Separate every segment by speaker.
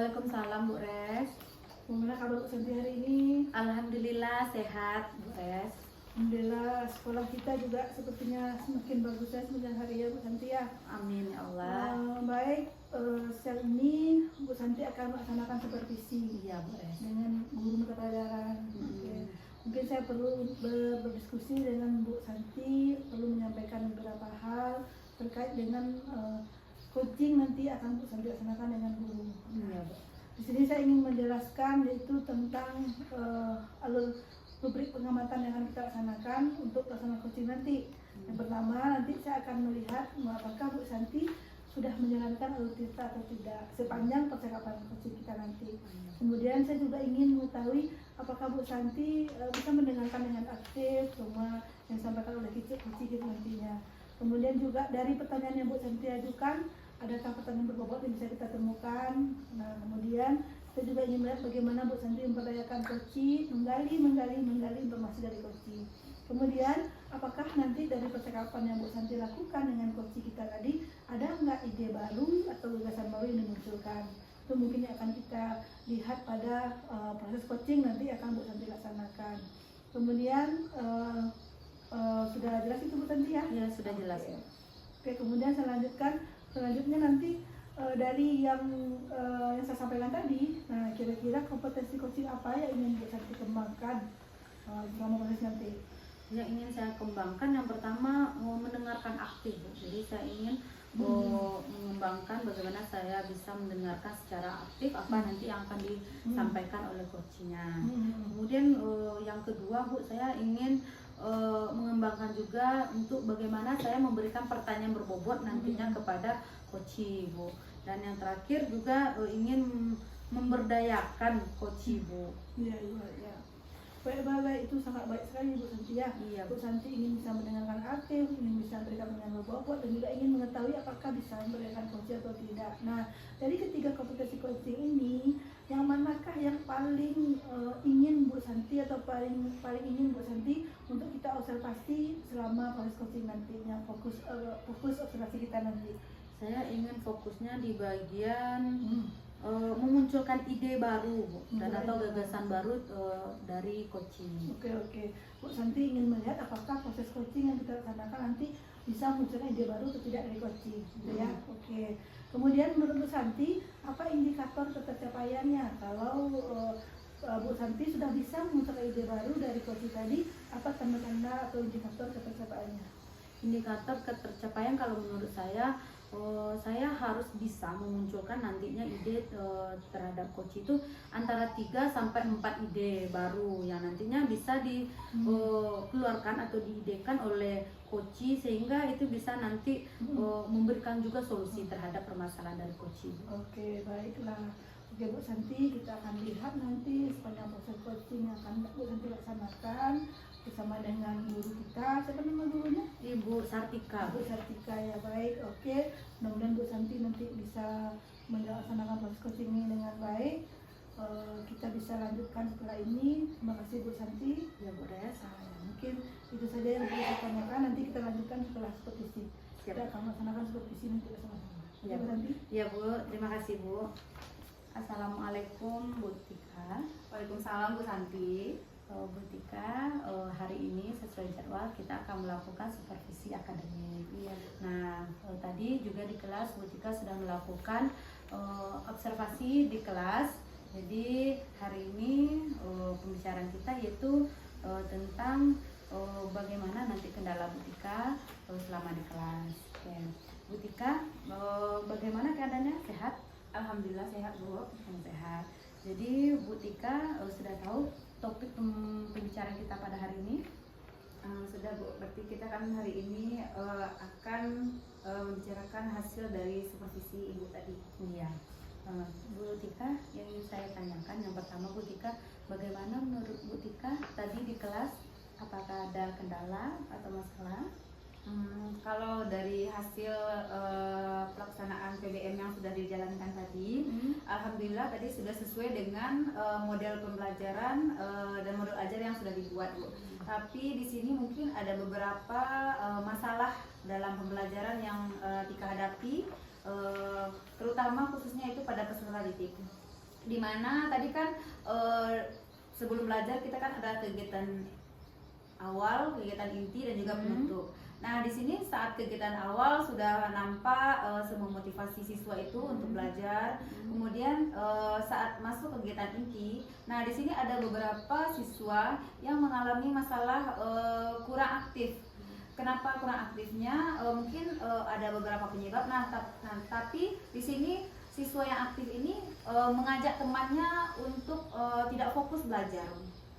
Speaker 1: Waalaikumsalam Bu Res.
Speaker 2: Gimana kabar Bu Santi hari ini?
Speaker 1: Alhamdulillah sehat Bu Res.
Speaker 2: Alhamdulillah sekolah kita juga sepertinya semakin bagus ya semenjak hari ya Bu Santi ya.
Speaker 1: Amin ya Allah.
Speaker 2: Baik, siang ini Bu Santi akan melaksanakan supervisi
Speaker 1: Iya Bu Res.
Speaker 2: dengan guru mata pelajaran. Oke. Mungkin saya perlu berdiskusi dengan Bu Santi, perlu menyampaikan beberapa hal terkait dengan coaching nanti akan Bu Santi laksanakan dengan guru.
Speaker 1: Iya Bu.
Speaker 2: Di sini saya ingin menjelaskan yaitu tentang alur rubrik pengamatan yang akan kita laksanakan untuk pelaksanaan coaching nanti. Yang pertama, nanti saya akan melihat apakah Bu Santi sudah menjalankan alur cerita atau tidak sepanjang percakapan coaching kita nanti. Kemudian saya juga ingin mengetahui apakah Bu Santi bisa mendengarkan dengan aktif semua yang disampaikan oleh coaching kita nantinya. Kemudian juga dari pertanyaan yang Bu Santi ajukan, adakah pertanyaan berbobot yang bisa kita temukan. Nah, kemudian saya juga ingin melihat bagaimana Bu Santi memperdayakan coaching, menggali informasi dari coaching. Kemudian, apakah nanti dari percakapan yang Bu Santi lakukan dengan coaching kita tadi, ada nggak ide baru atau gagasan baru yang dimunculkan? Itu mungkin yang akan kita lihat pada proses coaching nanti akan Bu Santi laksanakan. Kemudian, sudah jelas itu Bu Santi ya?
Speaker 1: Iya sudah jelas ya.
Speaker 2: Oke, kemudian selanjutnya nanti dari yang saya sampaikan tadi, nah kira-kira kompetensi coaching apa yang ingin Bu Santi kembangkan selama proses nanti?
Speaker 1: Yang ingin saya kembangkan yang pertama mendengarkan aktif Bu. Jadi saya ingin mengembangkan bagaimana saya bisa mendengarkan secara aktif apa nanti yang akan disampaikan oleh coachnya. Kemudian yang kedua Bu, saya ingin mengembangkan juga untuk bagaimana saya memberikan pertanyaan berbobot nantinya kepada coach Bu. Dan yang terakhir juga ingin memberdayakan coach Bu.
Speaker 2: Iya. Baik, itu sangat baik sekali Bu Santi ya.
Speaker 1: Iya,
Speaker 2: Bu Santi ingin bisa mendengarkan aktif, ingin bisa memberikan pertanyaan berbobot, dan juga ingin mengetahui apakah bisa memberikan coaching atau tidak. Nah, dari ketiga kompetensi coaching ini, yang manakah yang paling ingin Bu Santi atau paling ingin Bu Santi untuk kita observasi selama proses coaching nantinya, fokus observasi kita nanti?
Speaker 1: Saya ingin fokusnya di bagian memunculkan ide baru Bu, dan atau gagasan baru dari coaching.
Speaker 2: Oke. Bu Santi ingin melihat apakah proses coaching yang kita laksanakan nanti bisa munculkan ide baru atau tidak dari coaching, gitu ya. Oke. Kemudian menurut Bu Santi, apa indikator ketercapaiannya? Kalau Bu Santi sudah bisa memunculkan ide baru dari coaching tadi, apa tanda-tanda atau indikator ketercapaiannya?
Speaker 1: Indikator ketercapaian kalau menurut saya harus bisa memunculkan nantinya ide terhadap coach itu antara 3 sampai 4 ide baru yang nantinya bisa dikeluarkan atau diidekan oleh coach sehingga itu bisa nanti memberikan juga solusi terhadap permasalahan dari coach.
Speaker 2: Oke, baiklah. Oke Bu Santi, kita akan lihat nanti sepanjang proses coaching yang akan Bu Santi laksanakan bersama dengan guru kita. Siapa nama gurunya?
Speaker 1: Ibu Sartika.
Speaker 2: Bu Sartika ya, baik. Oke, mudah-mudahan Bu Santi nanti bisa melaksanakan proses coaching ini dengan baik. Kita bisa lanjutkan setelah ini. Terima kasih Bu Santi.
Speaker 1: Ya Bu Res.
Speaker 2: Mungkin itu saja yang bisa saya tanyakan. Nanti kita lanjutkan setelah supervisi. Kita akan melaksanakan supervisi nanti bersama-sama. Ya Bu Santi.
Speaker 1: Ya Bu, terima kasih Bu. Assalamualaikum Bu Tika.
Speaker 3: Waalaikumsalam Bu Santi.
Speaker 1: Bu Tika, hari ini sesuai jadwal kita akan melakukan supervisi akademik. Nah, tadi juga di kelas Bu Tika sudah melakukan observasi di kelas. Jadi hari ini pembicaraan kita yaitu tentang bagaimana nanti kendala Bu Tika selama di kelas. Oke. Bu Tika, bagaimana keadaannya? Sehat?
Speaker 3: Alhamdulillah sehat Bu.
Speaker 1: Sehat. Jadi Bu Tika sudah tahu topik pembicaraan kita pada hari ini?
Speaker 3: Sudah Bu, berarti kita kan hari ini akan membicarakan hasil dari supervisi Ibu tadi.
Speaker 1: Iya. Bu Tika, yang ingin saya tanyakan yang pertama Bu Tika, bagaimana menurut Bu Tika tadi di kelas, apakah ada kendala atau masalah?
Speaker 3: Kalau dari hasil pelaksanaan PBM yang sudah dijalankan tadi, alhamdulillah tadi sudah sesuai dengan model pembelajaran dan model ajar yang sudah dibuat Bu. Tapi di sini mungkin ada beberapa masalah dalam pembelajaran yang Tika hadapi, terutama khususnya itu pada peserta didik. Dimana tadi kan sebelum belajar kita kan ada kegiatan awal, kegiatan inti dan juga penutup. Nah, di sini saat kegiatan awal sudah nampak semua motivasi siswa itu untuk belajar. Kemudian saat masuk kegiatan inti, nah di sini ada beberapa siswa yang mengalami masalah kurang aktif. Kenapa kurang aktifnya? Mungkin ada beberapa penyebab. Tapi di sini siswa yang aktif ini mengajak temannya untuk tidak fokus belajar.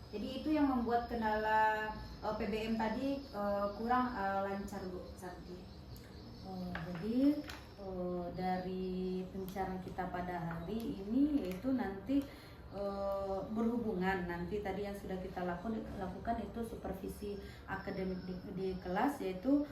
Speaker 3: Jadi itu yang membuat kendala PBM tadi kurang lancar, Bu Santi.
Speaker 1: Jadi dari pembicaraan kita pada hari ini yaitu nanti berhubungan nanti tadi yang sudah kita lakukan itu supervisi akademik di kelas, yaitu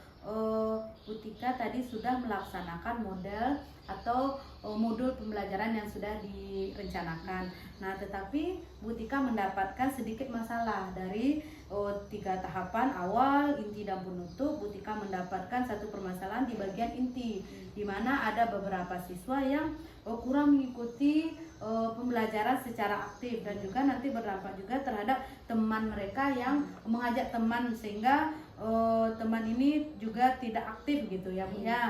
Speaker 1: Bu Tika tadi sudah melaksanakan model atau modul pembelajaran yang sudah direncanakan. Nah, tetapi Bu Tika mendapatkan sedikit masalah dari 3 tahapan awal, inti dan penutup. Bu Tika mendapatkan satu permasalahan di bagian inti, di mana ada beberapa siswa yang kurang mengikuti pembelajaran secara aktif dan juga nanti berdampak juga terhadap teman mereka yang mengajak teman, sehingga teman ini juga tidak aktif gitu ya Bu ya.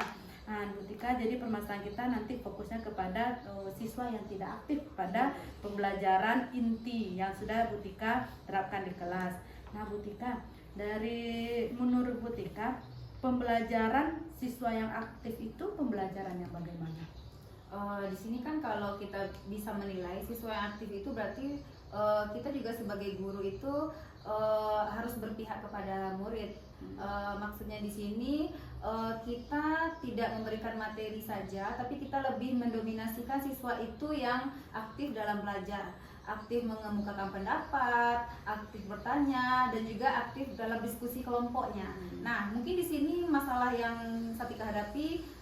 Speaker 1: Nah, Bu Tika, jadi permasalahan kita nanti fokusnya kepada siswa yang tidak aktif pada pembelajaran inti yang sudah Bu Tika terapkan di kelas. Nah, Bu Tika, dari menurut Bu Tika, pembelajaran siswa yang aktif itu pembelajaran yang bagaimana?
Speaker 3: Di sini kan kalau kita bisa menilai siswa yang aktif itu berarti kita juga sebagai guru itu harus berpihak kepada murid. Maksudnya di sini kita tidak memberikan materi saja, tapi kita lebih mendominasikan siswa itu yang aktif dalam belajar, aktif mengemukakan pendapat, aktif bertanya, dan juga aktif dalam diskusi kelompoknya. Nah, mungkin di sini masalah yang Satika hadapi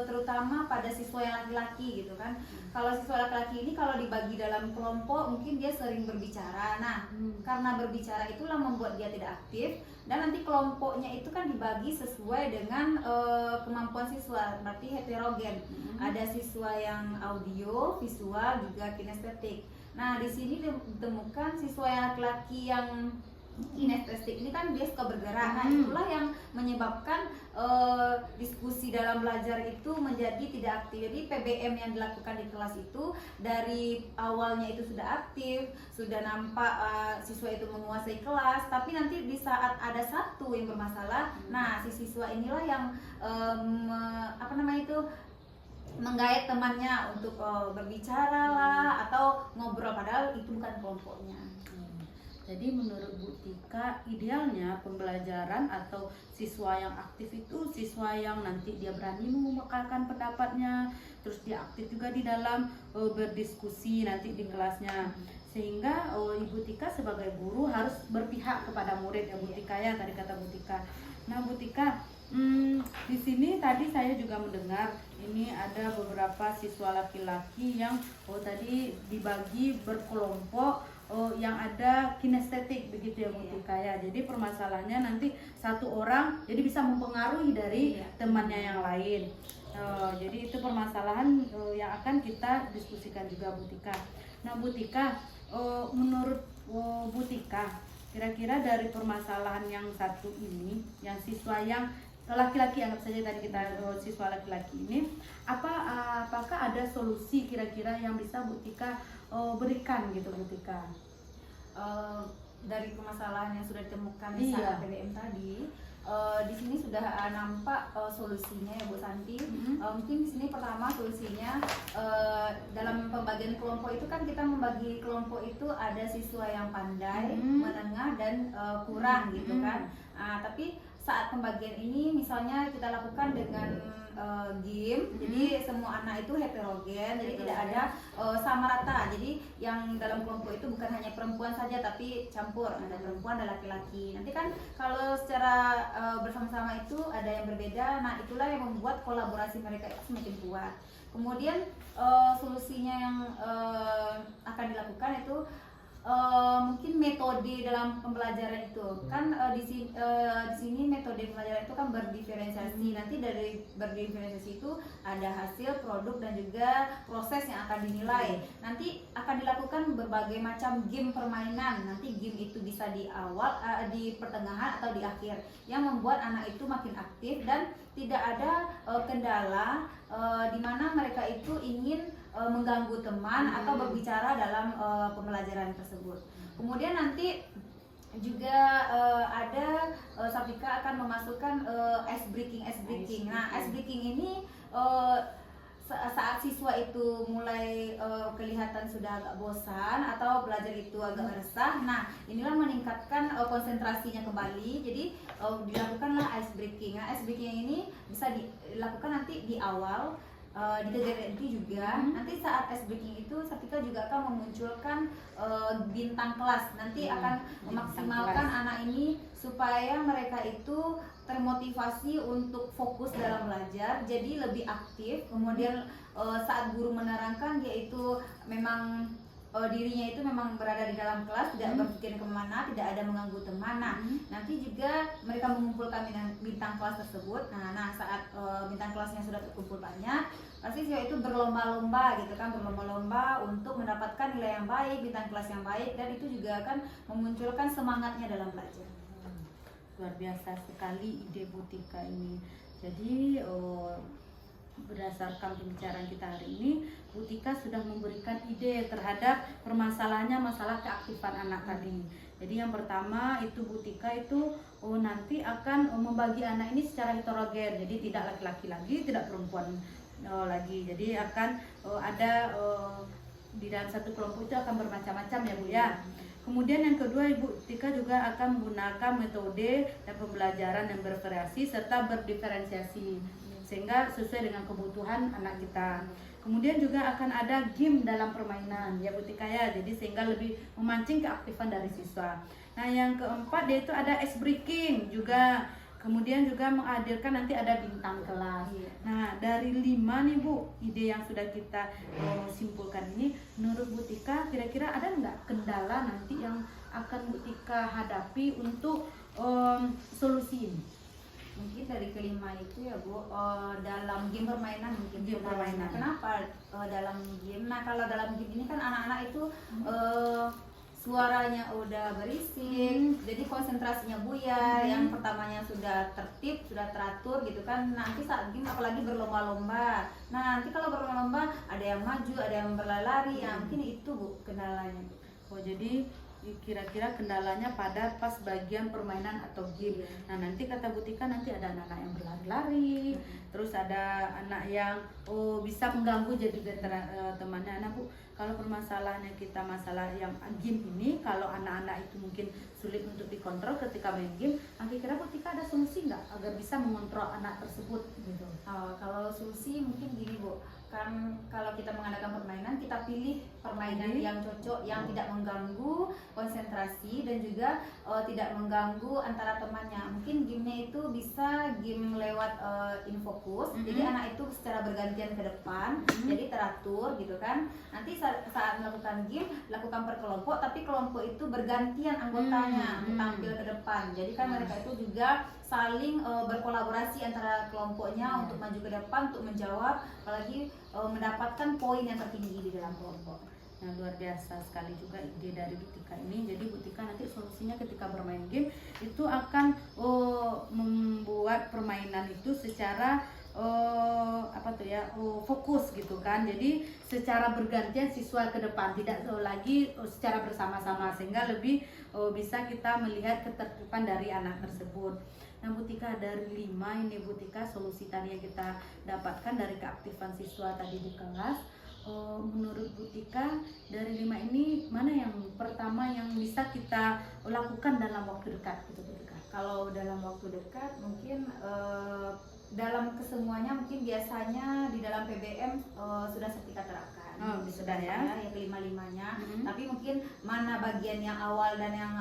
Speaker 3: terutama pada siswa yang laki-laki gitu kan. Kalau siswa laki-laki ini kalau dibagi dalam kelompok mungkin dia sering berbicara. Nah, karena berbicara itulah membuat dia tidak aktif, dan nanti kelompoknya itu kan dibagi sesuai dengan kemampuan siswa, berarti heterogen. Ada siswa yang audio, visual, juga kinestetik. Nah, di sini ditemukan siswa yang laki-laki yang kinestetik ini kan dia suka bergerak. Nah, itulah yang menyebabkan diskusi dalam belajar itu menjadi tidak aktif. Jadi PBM yang dilakukan di kelas itu dari awalnya itu sudah aktif, sudah nampak siswa itu menguasai kelas, tapi nanti di saat ada satu yang bermasalah, nah si siswa inilah yang menggait temannya untuk berbicara lah atau ngobrol, padahal itu bukan kelompoknya.
Speaker 1: Jadi menurut Bu Tika, idealnya pembelajaran atau siswa yang aktif itu siswa yang nanti dia berani mengungkapkan pendapatnya, terus dia aktif juga di dalam berdiskusi nanti di kelasnya. Sehingga Ibu Tika sebagai guru harus berpihak kepada murid ya Bu Tika ya, tadi kata Bu Tika. Nah Bu Tika, di sini tadi saya juga mendengar ini ada beberapa siswa laki-laki yang tadi dibagi berkelompok yang ada kinestetik begitu ya Bu Tika ya. Jadi permasalahannya nanti satu orang jadi bisa mempengaruhi dari temannya yang lain. Jadi itu permasalahan yang akan kita diskusikan juga Bu Tika. Nah Bu Tika, menurut Bu Tika, kira-kira dari permasalahan yang satu ini, yang siswa yang laki-laki, anggap saja tadi kita siswa laki-laki ini, apakah ada solusi kira-kira yang bisa Bu Tika berikan gitu Bu Tika?
Speaker 3: Dari permasalahan yang sudah ditemukan di saat PBM tadi, di sini sudah nampak solusinya ya Bu Santi. Mungkin di sini pertama solusinya dalam pembagian kelompok itu kan kita membagi kelompok itu ada siswa yang pandai, menengah dan kurang gitu kan. Tapi saat pembagian ini misalnya kita lakukan dengan game, jadi semua anak itu heterogen, jadi tidak ada sama rata. Jadi yang dalam kelompok itu bukan hanya perempuan saja, tapi campur, ada perempuan dan laki-laki. Nanti kan kalau secara bersama-sama itu ada yang berbeda, nah itulah yang membuat kolaborasi mereka itu semakin kuat. Kemudian solusinya yang akan dilakukan itu mungkin metode dalam pembelajaran itu kan di sini metode pembelajaran itu kan berdiferensiasi. Nanti dari berdiferensiasi itu ada hasil, produk, dan juga proses yang akan dinilai. Nanti akan dilakukan berbagai macam game permainan. Nanti game itu bisa di awal, di pertengahan, atau di akhir, yang membuat anak itu makin aktif dan tidak ada kendala di mana mereka itu ingin mengganggu teman atau berbicara dalam pembelajaran tersebut. Kemudian nanti juga ada Safika akan memasukkan ice breaking. Nah, ice breaking ini saat siswa itu mulai kelihatan sudah agak bosan atau belajar itu agak resah, nah inilah meningkatkan konsentrasinya kembali. Jadi dilakukanlah ice breaking. Nah, ice breaking ini bisa dilakukan nanti di awal, di kegiatan itu juga. Nanti saat ice breaking itu Safika juga akan memunculkan bintang kelas. Nanti akan memaksimalkan anak ini supaya mereka itu termotivasi untuk fokus dalam belajar, jadi lebih aktif. Kemudian saat guru menerangkan, dia itu memang dirinya itu memang berada di dalam kelas, tidak berpikir kemana, tidak ada mengganggu teman. Nah, nanti juga mereka mengumpulkan bintang kelas tersebut. Nah saat bintang kelasnya sudah terkumpul banyak, pasti siswa itu berlomba-lomba gitu kan, berlomba-lomba untuk mendapatkan nilai yang baik, bintang kelas yang baik, dan itu juga akan memunculkan semangatnya dalam belajar.
Speaker 1: Luar biasa sekali ide Bu Tika ini. Jadi berdasarkan pembicaraan kita hari ini, Bu Tika sudah memberikan ide terhadap permasalahannya masalah keaktifan anak tadi. Jadi yang pertama itu Bu Tika itu nanti akan membagi anak ini secara heterogen. Jadi tidak laki-laki lagi, tidak perempuan lagi. Jadi akan ada di dalam satu kelompok itu akan bermacam-macam ya Bu ya. Kemudian yang kedua, Ibu Tika juga akan menggunakan metode dan pembelajaran yang bervariasi serta berdiferensiasi sehingga sesuai dengan kebutuhan anak kita. Kemudian juga akan ada game dalam permainan ya Bu Tika ya, jadi sehingga lebih memancing keaktifan dari siswa. Nah yang keempat yaitu ada ice breaking juga. Kemudian juga menghadirkan nanti ada bintang kelas. Nah dari 5 nih Bu, ide yang sudah kita simpulkan ini, menurut Bu Tika kira-kira ada nggak kendala nanti yang akan Bu Tika hadapi untuk solusi ini?
Speaker 3: Mungkin dari kelima itu ya Bu, dalam game permainan mungkin.
Speaker 1: Game permainan.
Speaker 3: Kenapa dalam game? Nah kalau dalam game ini kan anak-anak itu suaranya udah berisik, jadi konsentrasinya buyar. Yang pertamanya sudah tertib, sudah teratur gitu kan. Nanti saat game apalagi berlomba-lomba. Nah nanti kalau berlomba-lomba ada yang maju, ada yang berlari. Ya mungkin itu Bu kendalanya.
Speaker 1: Oh jadi kira-kira kendalanya pada pas bagian permainan atau game. Nah nanti kata Bu Tika nanti ada anak-anak yang berlari-lari, terus ada anak yang bisa mengganggu jadi temannya. Nah Bu, kalau permasalahannya kita masalah yang game ini, kalau anak-anak itu mungkin sulit untuk dikontrol ketika main game, kira-kira Bu Tika ada solusi nggak agar bisa mengontrol anak tersebut gitu?
Speaker 3: Kalau solusi mungkin gini Bu, kan kalau kita mengadakan permainan, kita pilih permainan yang cocok, yang tidak mengganggu konsentrasi dan juga tidak mengganggu antara temannya. Mungkin gamenya itu bisa game lewat infokus, jadi anak itu secara bergantian ke depan, jadi teratur gitu kan. Nanti saat melakukan game, lakukan per kelompok, tapi kelompok itu bergantian anggotanya tampil ke depan. Jadi kan mereka itu juga saling berkolaborasi antara kelompoknya untuk maju ke depan, untuk menjawab, apalagi mendapatkan poin yang tertinggi di dalam kelompok.
Speaker 1: Nah luar biasa sekali juga ide dari Bu Tika ini. Jadi Bu Tika nanti solusinya ketika bermain game itu akan membuat permainan itu secara fokus gitu kan. Jadi secara bergantian siswa ke depan, tidak lagi secara bersama-sama, sehingga lebih bisa kita melihat ketertiban dari anak tersebut. Nah Bu Tika, dari 5 ini Bu Tika solusi tadi yang kita dapatkan dari keaktifan siswa tadi di kelas, menurut Bu Tika dari 5 ini mana yang pertama yang bisa kita lakukan dalam waktu dekat gitu Bu Tika?
Speaker 3: Kalau dalam waktu dekat mungkin dalam kesemuanya mungkin biasanya di dalam PBM sudah Safika terapkan.
Speaker 1: sudah ya.
Speaker 3: Ya kelima-limanya. Tapi mungkin mana bagian yang awal dan yang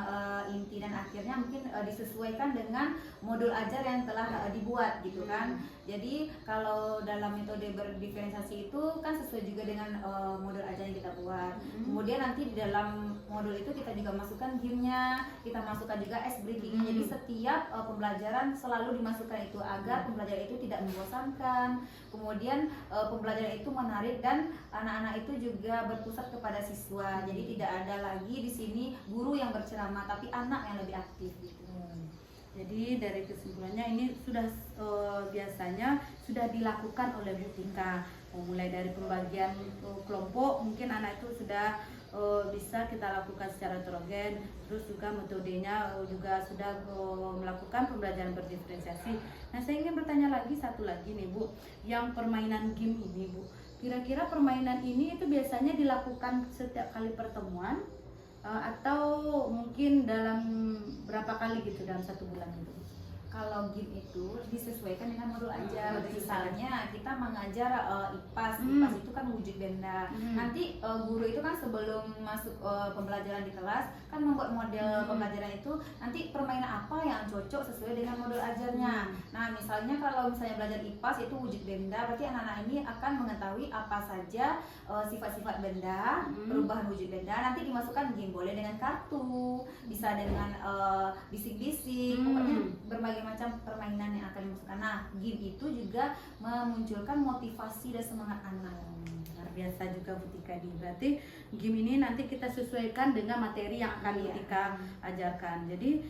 Speaker 3: inti dan akhirnya mungkin disesuaikan dengan modul ajar yang telah dibuat gitu kan. Jadi kalau dalam metode berdiferensiasi itu kan sesuai juga dengan modul ajar yang kita buat. Kemudian nanti di dalam modul itu kita juga masukkan game-nya, kita masukkan juga ice breaking. Jadi setiap pembelajaran selalu dimasukkan itu agar pembelajaran itu tidak membosankan. Kemudian pembelajaran itu menarik dan anak-anak itu juga berpusat kepada siswa. Jadi tidak ada lagi di sini guru yang berceramah, tapi anak yang lebih aktif gitu.
Speaker 1: Jadi dari kesimpulannya ini sudah biasanya sudah dilakukan oleh Bu Tika. Mulai dari pembagian kelompok, mungkin anak itu sudah bisa kita lakukan secara heterogen. Terus juga metodenya juga sudah melakukan pembelajaran berdiferensiasi. Nah, saya ingin bertanya lagi satu lagi nih Bu, yang permainan game ini Bu. Kira-kira permainan ini itu biasanya dilakukan setiap kali pertemuan atau mungkin dalam berapa kali gitu dalam 1 bulan gitu?
Speaker 3: Kalau game itu disesuaikan dengan modul ajar. Misalnya kita mengajar IPAS, IPAS itu kan wujud benda. Nanti guru itu kan sebelum masuk pembelajaran di kelas kan membuat model pembelajaran itu nanti permainan apa yang cocok sesuai dengan modul ajarnya. Nah, misalnya kalau misalnya belajar IPAS itu wujud benda, berarti anak-anak ini akan mengetahui apa saja sifat-sifat benda, perubahan wujud benda. Nanti dimasukkan game, boleh dengan kartu, bisa dengan bisik-bisik, pokoknya berbagai macam permainan yang akan dimasukkan. Nah, game itu juga memunculkan motivasi dan semangat anak.
Speaker 1: Luar biasa juga Bu Tika. Berarti game ini nanti kita sesuaikan dengan materi yang akan Bu Tika ajarkan. Jadi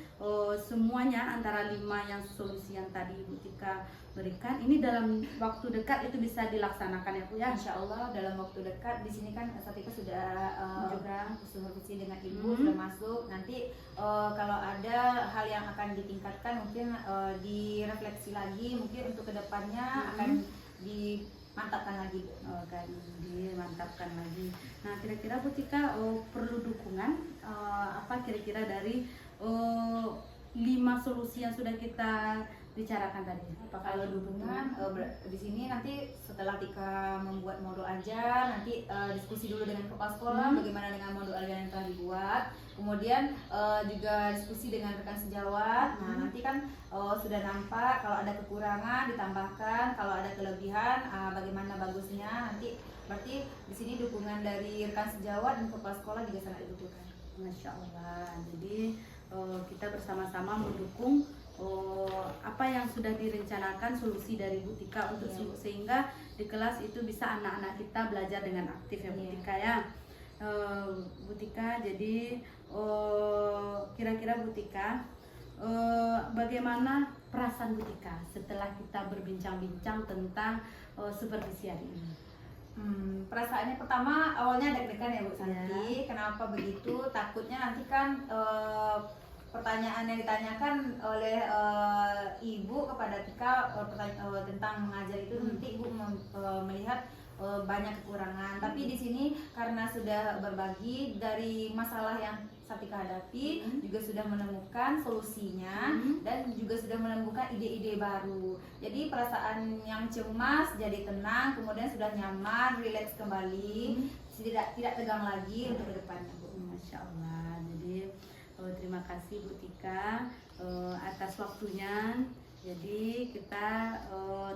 Speaker 1: semuanya antara 5 yang solusi yang tadi Bu Tika berikan ini dalam waktu dekat itu bisa dilaksanakan ya Bu ya.
Speaker 3: Insya Allah dalam waktu dekat. Di sini kan Satika sudah juga supervisi dengan Ibu sudah masuk. Nanti kalau ada hal yang akan ditingkatkan mungkin direfleksi lagi, mungkin untuk kedepannya akan dimantapkan lagi.
Speaker 1: Kan dimantapkan lagi. Nah, kira-kira Bu Tika perlu dukungan apa kira-kira dari 5 solusi yang sudah kita bicarakan tadi?
Speaker 3: Kalau dukungan di sini nanti setelah Tika membuat modul ajar, nanti diskusi dulu dengan kepala sekolah bagaimana dengan modul ajar yang telah dibuat. Kemudian juga diskusi dengan rekan sejawat. Nah, nanti kan sudah nampak kalau ada kekurangan ditambahkan, kalau ada kelebihan bagaimana bagusnya. Nanti berarti di sini dukungan dari rekan sejawat dan kepala sekolah juga sangat dibutuhkan.
Speaker 1: Masya Allah. Jadi kita bersama-sama mendukung apa yang sudah direncanakan solusi dari Bu Tika untuk sehingga di kelas itu bisa anak-anak kita belajar dengan aktif ya Bu Tika ya. Bu Tika, jadi kira-kira Bu Tika bagaimana perasaan Bu Tika setelah kita berbincang-bincang tentang supervisi hari ini?
Speaker 3: Perasaannya pertama awalnya deg-degan ya Bu Santi. Kenapa begitu? Takutnya nanti kan pertanyaan yang ditanyakan oleh Ibu kepada Tika tentang mengajar itu nanti Ibu melihat banyak kekurangan. Tapi di sini karena sudah berbagi dari masalah yang Satika hadapi, juga sudah menemukan solusinya dan juga sudah menemukan ide-ide baru. Jadi perasaan yang cemas jadi tenang, kemudian sudah nyaman, rileks kembali, tidak tegang lagi untuk kedepannya Bu.
Speaker 1: Masya Allah. Jadi terima kasih Bu Tika atas waktunya. Jadi kita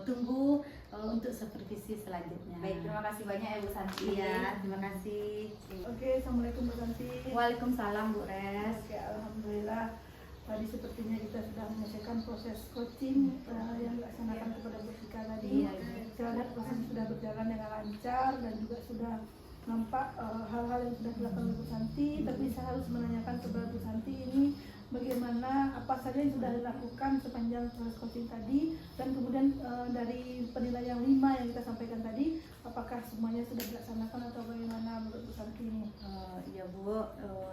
Speaker 1: tunggu untuk supervisi selanjutnya.
Speaker 3: Baik, terima kasih banyak ya Bu Santi.
Speaker 1: Iya, terima kasih.
Speaker 2: Oke, assalamualaikum Bu Santi.
Speaker 1: Waalaikumsalam Bu Res.
Speaker 2: Oke, alhamdulillah. Tadi sepertinya kita sudah menyelesaikan proses coaching yang dilaksanakan kepada Bu Tika tadi. Saya lihat proses sudah berjalan dengan lancar dan juga sudah nampak hal-hal yang sudah dilakukan oleh Bu Santi. Tapi saya harus menanyakan kepada Bu Santi ini bagaimana apa saja yang sudah dilakukan sepanjang proses coaching tadi, dan kemudian dari penilaian 5 yang kita sampaikan tadi, apakah semuanya sudah dilaksanakan atau bagaimana menurut Bu Santi ini?
Speaker 1: Iya Bu,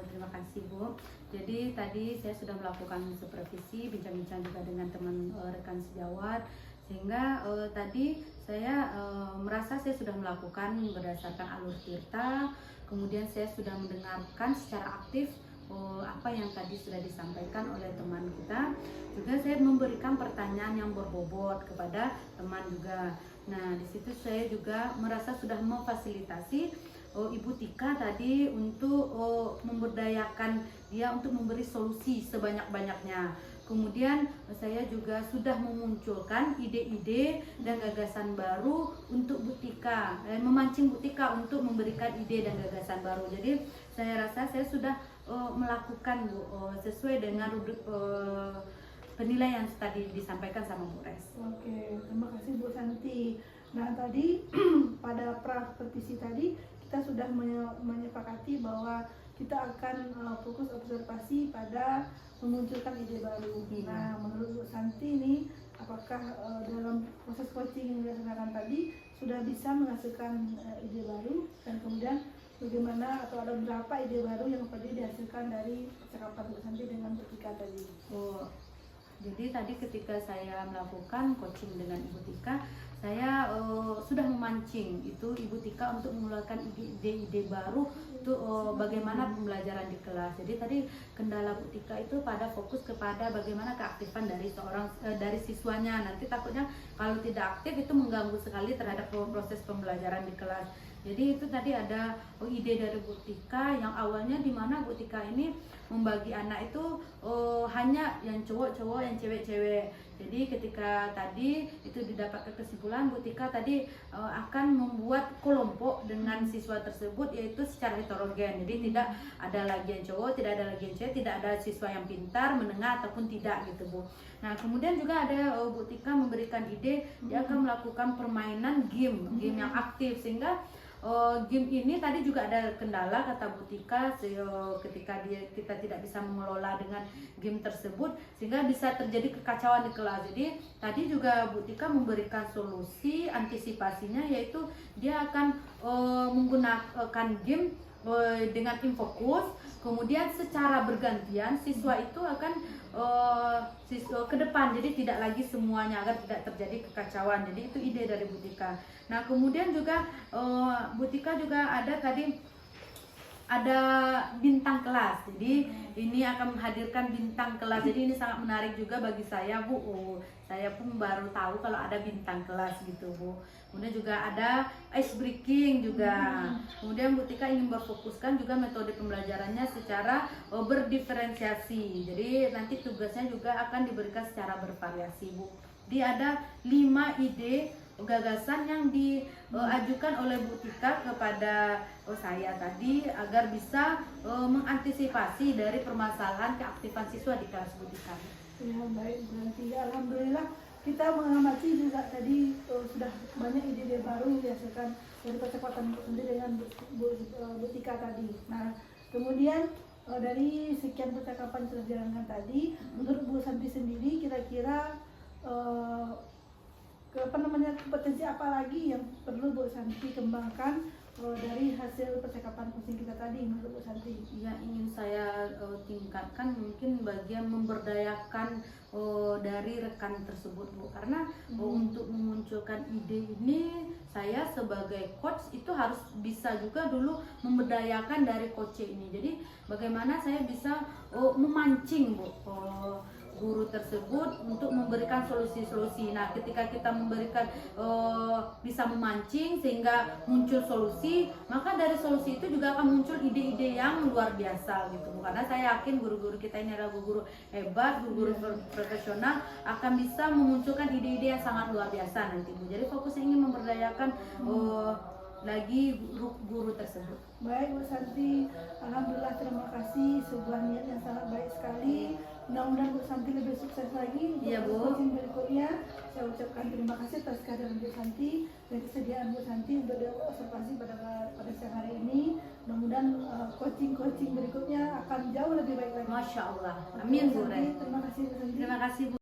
Speaker 1: terima kasih Bu. Jadi tadi saya sudah melakukan supervisi, bincang-bincang juga dengan teman rekan sejawat, sehingga tadi saya merasa saya sudah melakukan berdasarkan alur tirta, kemudian saya sudah mendengarkan secara aktif apa yang tadi sudah disampaikan oleh teman kita. Juga saya memberikan pertanyaan yang berbobot kepada teman juga. Nah, di situ saya juga merasa sudah memfasilitasi Ibu Tika tadi untuk memberdayakan dia untuk memberi solusi sebanyak-banyaknya. Kemudian saya juga sudah memunculkan ide-ide dan gagasan baru untuk Bu Tika, memancing Bu Tika untuk memberikan ide dan gagasan baru. Jadi saya rasa saya sudah melakukan Bu, sesuai dengan penilaian yang tadi disampaikan sama Bu Res.
Speaker 2: Oke, terima kasih Bu Santi. Nah tadi pada praktisi tadi kita sudah menyepakati bahwa kita akan fokus observasi pada memunculkan ide baru. Nah menurut Bu Santi ini apakah dalam proses coaching yang dilaksanakan tadi sudah bisa menghasilkan ide baru, dan kemudian bagaimana atau ada berapa ide baru yang tadi dihasilkan dari percakapan Bu Santi dengan Bu Tika tadi?
Speaker 1: Jadi tadi ketika saya melakukan coaching dengan Ibu Tika, saya sudah memancing itu Ibu Tika untuk mengeluarkan ide-ide baru untuk bagaimana pembelajaran di kelas. Jadi tadi kendala Bu Tika itu pada fokus kepada bagaimana keaktifan dari dari siswanya. Nanti takutnya kalau tidak aktif itu mengganggu sekali terhadap proses pembelajaran di kelas. Jadi itu tadi ada ide dari Bu Tika yang awalnya di mana Bu Tika ini membagi anak itu hanya yang cowok-cowok, yang cewek-cewek. Jadi ketika tadi itu didapatkan kesimpulan, Bu Tika tadi akan membuat kelompok dengan siswa tersebut yaitu secara heterogen. Jadi tidak ada lagi yang cowok, tidak ada lagi yang cewek, tidak ada siswa yang pintar, menengah ataupun tidak gitu Bu. Nah kemudian juga ada Bu Tika memberikan ide dia akan melakukan permainan game yang aktif, sehingga game ini tadi juga ada kendala kata Bu Tika ketika kita tidak bisa mengelola dengan game tersebut sehingga bisa terjadi kekacauan di kelas. Jadi tadi juga Bu Tika memberikan solusi antisipasinya, yaitu dia akan menggunakan game dengan infokus, kemudian secara bergantian siswa itu akan siswa ke depan, jadi tidak lagi semuanya agar tidak terjadi kekacauan. Jadi itu ide dari Bu Tika. Nah kemudian juga Bu Tika juga ada tadi ada bintang kelas. Jadi ini akan menghadirkan bintang kelas. Jadi ini sangat menarik juga bagi saya Bu. Saya pun baru tahu kalau ada bintang kelas gitu Bu. Kemudian juga ada ice breaking juga. Kemudian Bu Tika ingin berfokuskan juga metode pembelajarannya secara berdiferensiasi. Jadi nanti tugasnya juga akan diberikan secara bervariasi Bu. Jadi ada 5 ide gagasan yang diajukan oleh Bu Tika kepada saya tadi agar bisa mengantisipasi dari permasalahan keaktifan siswa di kelas Bu Tika.
Speaker 2: Ya baik, berarti alhamdulillah kita mengamati juga tadi sudah banyak ide-ide baru yang dihasilkan dari percepatan Bu Santi dengan Bu Tika tadi. Nah kemudian dari sekian percakapan yang sudah dijalankan tadi, menurut Bu Santi sendiri kira-kira kompetensi apa lagi yang perlu Bu Santi kembangkan dari hasil percakapan coaching kita tadi menurut Bu Santi?
Speaker 1: Yang ingin saya tingkatkan mungkin bagian memberdayakan dari rekan tersebut Bu, karena untuk memunculkan ide ini saya sebagai coach itu harus bisa juga dulu memberdayakan dari coach ini. Jadi bagaimana saya bisa memancing Bu guru tersebut untuk memberikan solusi-solusi. Nah ketika kita memberikan bisa memancing sehingga muncul solusi, maka dari solusi itu juga akan muncul ide-ide yang luar biasa gitu. Karena saya yakin guru-guru kita ini adalah guru hebat, guru profesional, akan bisa memunculkan ide-ide yang sangat luar biasa nanti Bu. Jadi fokusnya ingin memberdayakan lagi guru tersebut.
Speaker 2: Baik Bu Santi, alhamdulillah, terima kasih, sebuah niat yang sangat baik sekali. Mudah-mudahan Bu Santi lebih sukses lagi untuk coaching berikutnya. Saya ucapkan terima kasih atas kehadiran Bu Santi dan kesediaan Bu Santi untuk diobservasi pada siang hari ini. Mudah-mudahan coaching berikutnya akan jauh lebih baik lagi.
Speaker 1: Masya Allah, amin Bu Ren.
Speaker 2: Terima kasih Bu Santi.
Speaker 1: Terima kasih Bu.